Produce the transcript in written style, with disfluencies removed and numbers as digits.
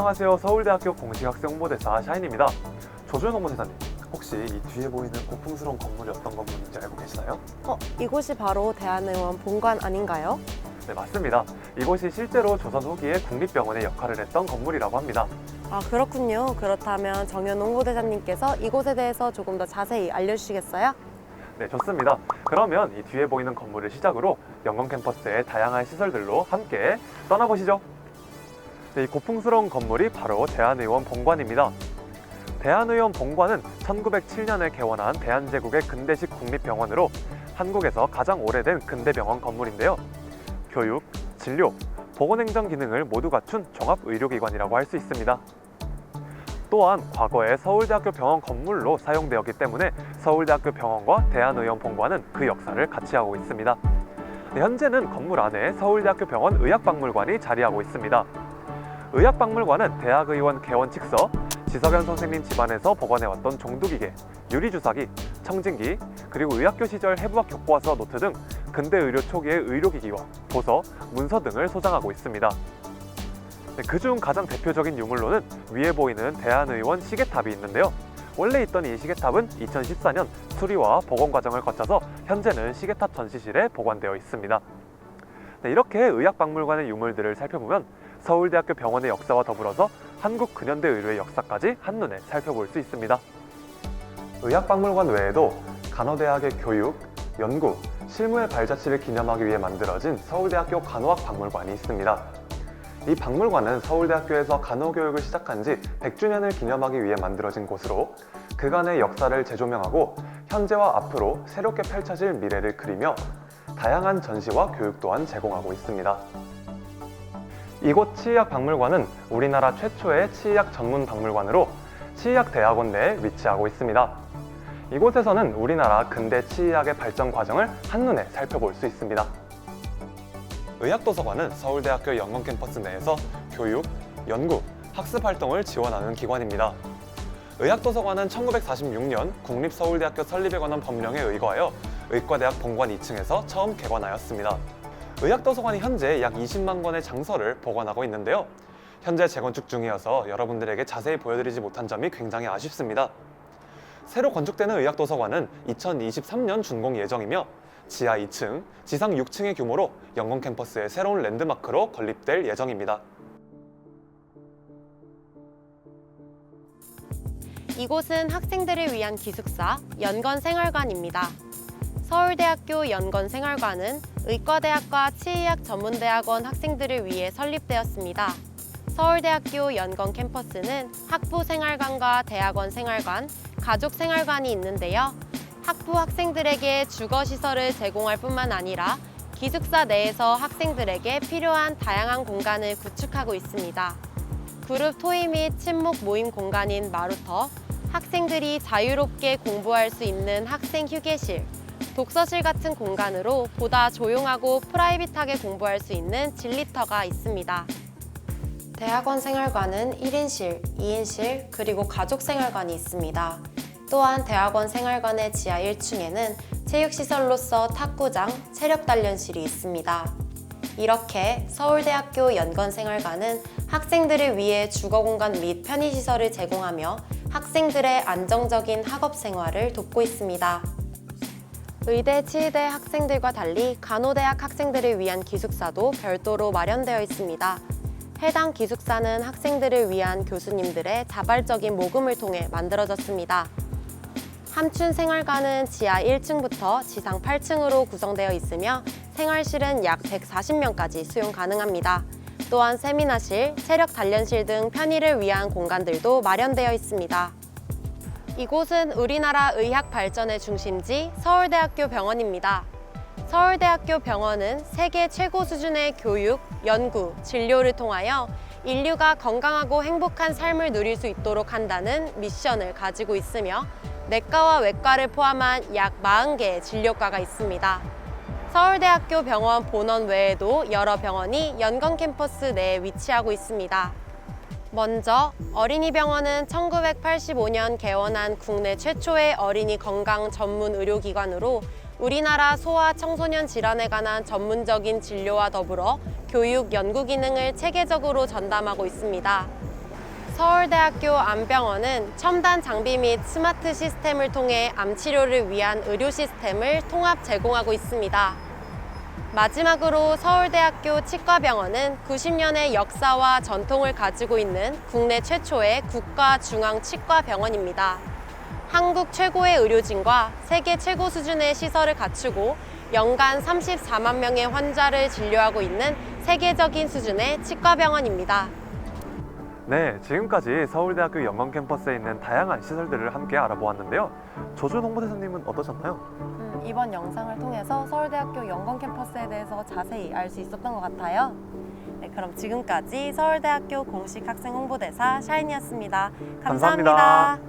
안녕하세요. 서울대학교 공식학생 홍보대사 샤인입니다. 조준 홍보대사님, 혹시 이 뒤에 보이는 고풍스러운 건물이 어떤 건물인지 알고 계시나요? 이곳이 바로 대한의원 본관 아닌가요? 네, 맞습니다. 이곳이 실제로 조선 후기에 국립병원의 역할을 했던 건물이라고 합니다. 아, 그렇군요. 그렇다면 정현 홍보대사님께서 이곳에 대해서 조금 더 자세히 알려주시겠어요? 네, 좋습니다. 그러면 이 뒤에 보이는 건물을 시작으로 연건 캠퍼스의 다양한 시설들로 함께 떠나보시죠. 네, 이 고풍스러운 건물이 바로 대한의원 본관입니다. 대한의원 본관은 1907년에 개원한 대한제국의 근대식 국립병원으로 한국에서 가장 오래된 근대병원 건물인데요. 교육, 진료, 보건행정 기능을 모두 갖춘 종합의료기관이라고 할 수 있습니다. 또한 과거에 서울대학교 병원 건물로 사용되었기 때문에 서울대학교 병원과 대한의원 본관은 그 역사를 같이 하고 있습니다. 현재는 건물 안에 서울대학교 병원 의학박물관이 자리하고 있습니다. 의학박물관은 대학의원 개원 직서, 지석연 선생님 집안에서 보관해왔던 종두기계, 유리주사기, 청진기, 그리고 의학교 시절 해부학 교과서 노트 등 근대 의료 초기의 의료기기와 도서, 문서 등을 소장하고 있습니다. 그중 가장 대표적인 유물로는 위에 보이는 대한의원 시계탑이 있는데요. 원래 있던 이 시계탑은 2014년 수리와 복원 과정을 거쳐서 현재는 시계탑 전시실에 보관되어 있습니다. 이렇게 의학박물관의 유물들을 살펴보면 서울대학교 병원의 역사와 더불어서 한국 근현대 의료의 역사까지 한눈에 살펴볼 수 있습니다. 의학박물관 외에도 간호대학의 교육, 연구, 실무의 발자취를 기념하기 위해 만들어진 서울대학교 간호학박물관이 있습니다. 이 박물관은 서울대학교에서 간호교육을 시작한 지 100주년을 기념하기 위해 만들어진 곳으로 그간의 역사를 재조명하고 현재와 앞으로 새롭게 펼쳐질 미래를 그리며 다양한 전시와 교육 또한 제공하고 있습니다. 이곳 치의학박물관은 우리나라 최초의 치의학 전문 박물관으로 치의학대학원 내에 위치하고 있습니다. 이곳에서는 우리나라 근대 치의학의 발전 과정을 한눈에 살펴볼 수 있습니다. 의학도서관은 서울대학교 연건 캠퍼스 내에서 교육, 연구, 학습 활동을 지원하는 기관입니다. 의학도서관은 1946년 국립서울대학교 설립에 관한 법령에 의거하여 의과대학 본관 2층에서 처음 개관하였습니다. 의학도서관이 현재 약 20만 권의 장서를 보관하고 있는데요. 현재 재건축 중이어서 여러분들에게 자세히 보여드리지 못한 점이 굉장히 아쉽습니다. 새로 건축되는 의학도서관은 2023년 준공 예정이며 지하 2층, 지상 6층의 규모로 연건 캠퍼스의 새로운 랜드마크로 건립될 예정입니다. 이곳은 학생들을 위한 기숙사 연건생활관입니다. 서울대학교 연건생활관은 의과대학과 치의학 전문대학원 학생들을 위해 설립되었습니다. 서울대학교 연건 캠퍼스는 학부생활관과 대학원생활관, 가족생활관이 있는데요. 학부 학생들에게 주거시설을 제공할 뿐만 아니라 기숙사 내에서 학생들에게 필요한 다양한 공간을 구축하고 있습니다. 그룹 토의 및 친목 모임 공간인 마루터, 학생들이 자유롭게 공부할 수 있는 학생 휴게실, 독서실 같은 공간으로 보다 조용하고 프라이빗하게 공부할 수 있는 진리터가 있습니다. 대학원 생활관은 1인실, 2인실, 그리고 가족 생활관이 있습니다. 또한 대학원 생활관의 지하 1층에는 체육시설로서 탁구장, 체력단련실이 있습니다. 이렇게 서울대학교 연건생활관은 학생들을 위해 주거공간 및 편의시설을 제공하며 학생들의 안정적인 학업생활을 돕고 있습니다. 의대, 치의대 학생들과 달리 간호대학 학생들을 위한 기숙사도 별도로 마련되어 있습니다. 해당 기숙사는 학생들을 위한 교수님들의 자발적인 모금을 통해 만들어졌습니다. 함춘생활관은 지하 1층부터 지상 8층으로 구성되어 있으며 생활실은 약 140명까지 수용 가능합니다. 또한 세미나실, 체력 단련실 등 편의를 위한 공간들도 마련되어 있습니다. 이곳은 우리나라 의학 발전의 중심지 서울대학교 병원입니다. 서울대학교 병원은 세계 최고 수준의 교육, 연구, 진료를 통하여 인류가 건강하고 행복한 삶을 누릴 수 있도록 한다는 미션을 가지고 있으며 내과와 외과를 포함한 약 40개의 진료과가 있습니다. 서울대학교 병원 본원 외에도 여러 병원이 연건 캠퍼스 내에 위치하고 있습니다. 먼저 어린이병원은 1985년 개원한 국내 최초의 어린이 건강 전문 의료기관으로 우리나라 소아 청소년 질환에 관한 전문적인 진료와 더불어 교육, 연구 기능을 체계적으로 전담하고 있습니다. 서울대학교 암병원은 첨단 장비 및 스마트 시스템을 통해 암 치료를 위한 의료 시스템을 통합 제공하고 있습니다. 마지막으로 서울대학교 치과병원은 90년의 역사와 전통을 가지고 있는 국내 최초의 국가중앙치과병원입니다. 한국 최고의 의료진과 세계 최고 수준의 시설을 갖추고 연간 34만 명의 환자를 진료하고 있는 세계적인 수준의 치과병원입니다. 네, 지금까지 서울대학교 영광 캠퍼스에 있는 다양한 시설들을 함께 알아보았는데요. 조준 홍보대사님은 어떠셨나요? 이번 영상을 통해서 서울대학교 영광 캠퍼스에 대해서 자세히 알 수 있었던 것 같아요. 네, 그럼 지금까지 서울대학교 공식 학생 홍보대사 샤인이었습니다. 감사합니다. 감사합니다.